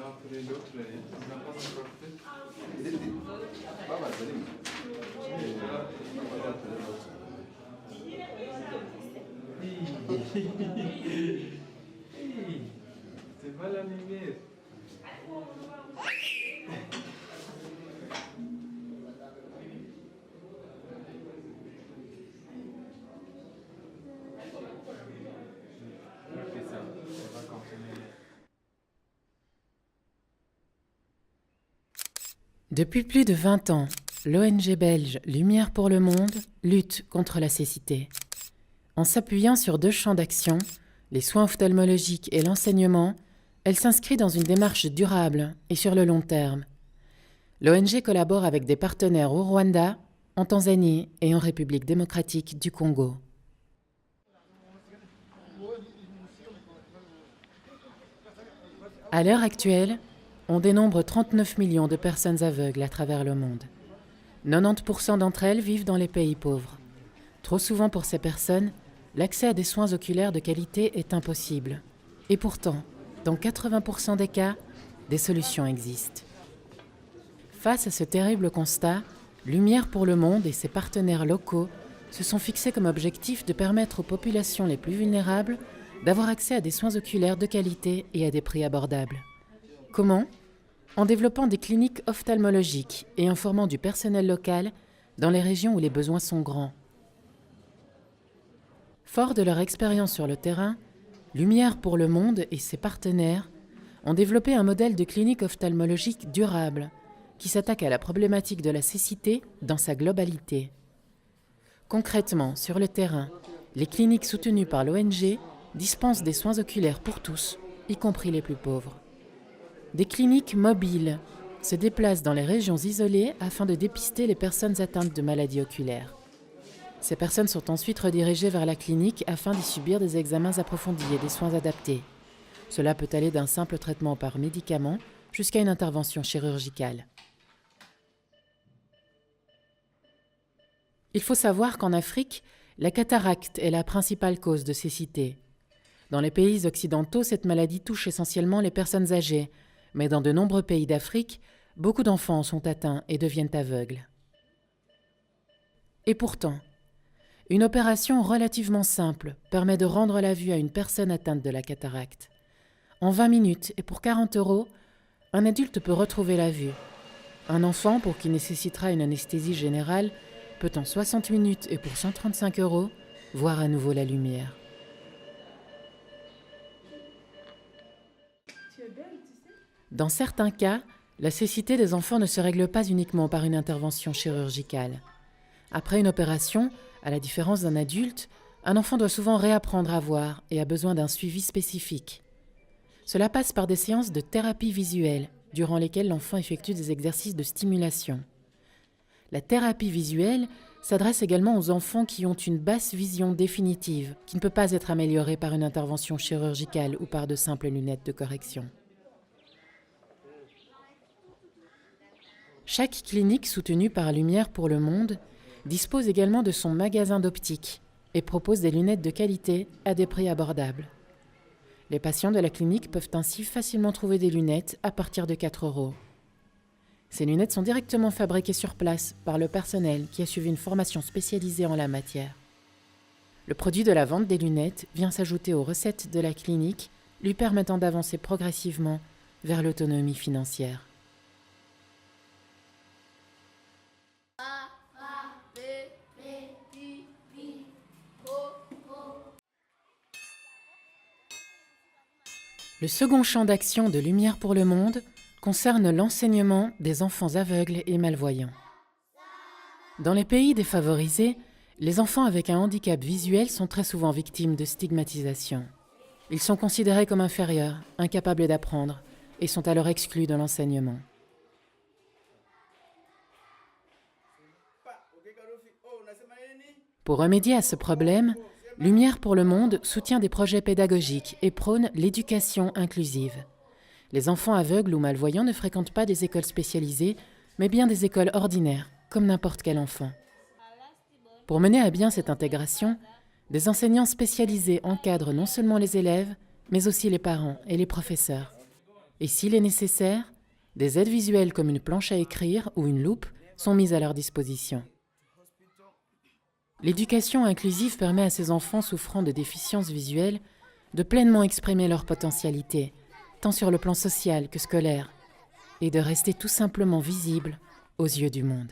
Après l'autre, il n'a pas encore fait. C'est pas la lumière. Depuis plus de 20 ans, l'ONG belge Lumière pour le Monde lutte contre la cécité. En s'appuyant sur 2 champs d'action, les soins ophtalmologiques et l'enseignement, elle s'inscrit dans une démarche durable et sur le long terme. L'ONG collabore avec des partenaires au Rwanda, en Tanzanie et en République démocratique du Congo. À l'heure actuelle, on dénombre 39 millions de personnes aveugles à travers le monde. 90% d'entre elles vivent dans les pays pauvres. Trop souvent pour ces personnes, l'accès à des soins oculaires de qualité est impossible. Et pourtant, dans 80% des cas, des solutions existent. Face à ce terrible constat, Lumière pour le Monde et ses partenaires locaux se sont fixés comme objectif de permettre aux populations les plus vulnérables d'avoir accès à des soins oculaires de qualité et à des prix abordables. Comment ? En développant des cliniques ophtalmologiques et en formant du personnel local dans les régions où les besoins sont grands. Forts de leur expérience sur le terrain, Lumière pour le Monde et ses partenaires ont développé un modèle de clinique ophtalmologique durable qui s'attaque à la problématique de la cécité dans sa globalité. Concrètement, sur le terrain, les cliniques soutenues par l'ONG dispensent des soins oculaires pour tous, y compris les plus pauvres. Des cliniques mobiles se déplacent dans les régions isolées afin de dépister les personnes atteintes de maladies oculaires. Ces personnes sont ensuite redirigées vers la clinique afin d'y subir des examens approfondis et des soins adaptés. Cela peut aller d'un simple traitement par médicament jusqu'à une intervention chirurgicale. Il faut savoir qu'en Afrique, la cataracte est la principale cause de cécité. Dans les pays occidentaux, cette maladie touche essentiellement les personnes âgées, mais dans de nombreux pays d'Afrique, beaucoup d'enfants sont atteints et deviennent aveugles. Et pourtant, une opération relativement simple permet de rendre la vue à une personne atteinte de la cataracte. En 20 minutes et pour 40 €, un adulte peut retrouver la vue. Un enfant, pour qui nécessitera une anesthésie générale, peut en 60 minutes et pour 135 € voir à nouveau la lumière. Dans certains cas, la cécité des enfants ne se règle pas uniquement par une intervention chirurgicale. Après une opération, à la différence d'un adulte, un enfant doit souvent réapprendre à voir et a besoin d'un suivi spécifique. Cela passe par des séances de thérapie visuelle, durant lesquelles l'enfant effectue des exercices de stimulation. La thérapie visuelle s'adresse également aux enfants qui ont une basse vision définitive, qui ne peut pas être améliorée par une intervention chirurgicale ou par de simples lunettes de correction. Chaque clinique soutenue par Lumière pour le Monde dispose également de son magasin d'optique et propose des lunettes de qualité à des prix abordables. Les patients de la clinique peuvent ainsi facilement trouver des lunettes à partir de 4 €. Ces lunettes sont directement fabriquées sur place par le personnel qui a suivi une formation spécialisée en la matière. Le produit de la vente des lunettes vient s'ajouter aux recettes de la clinique, lui permettant d'avancer progressivement vers l'autonomie financière. Le second champ d'action de Lumière pour le Monde concerne l'enseignement des enfants aveugles et malvoyants. Dans les pays défavorisés, les enfants avec un handicap visuel sont très souvent victimes de stigmatisation. Ils sont considérés comme inférieurs, incapables d'apprendre, et sont alors exclus de l'enseignement. Pour remédier à ce problème, Lumière pour le Monde soutient des projets pédagogiques et prône l'éducation inclusive. Les enfants aveugles ou malvoyants ne fréquentent pas des écoles spécialisées, mais bien des écoles ordinaires, comme n'importe quel enfant. Pour mener à bien cette intégration, Des enseignants spécialisés encadrent non seulement les élèves, mais aussi les parents et les professeurs. Et s'il est nécessaire, des aides visuelles comme une planche à écrire ou une loupe sont mises à leur disposition. L'éducation inclusive permet à ces enfants souffrant de déficiences visuelles de pleinement exprimer leur potentialité, tant sur le plan social que scolaire, et de rester tout simplement visibles aux yeux du monde.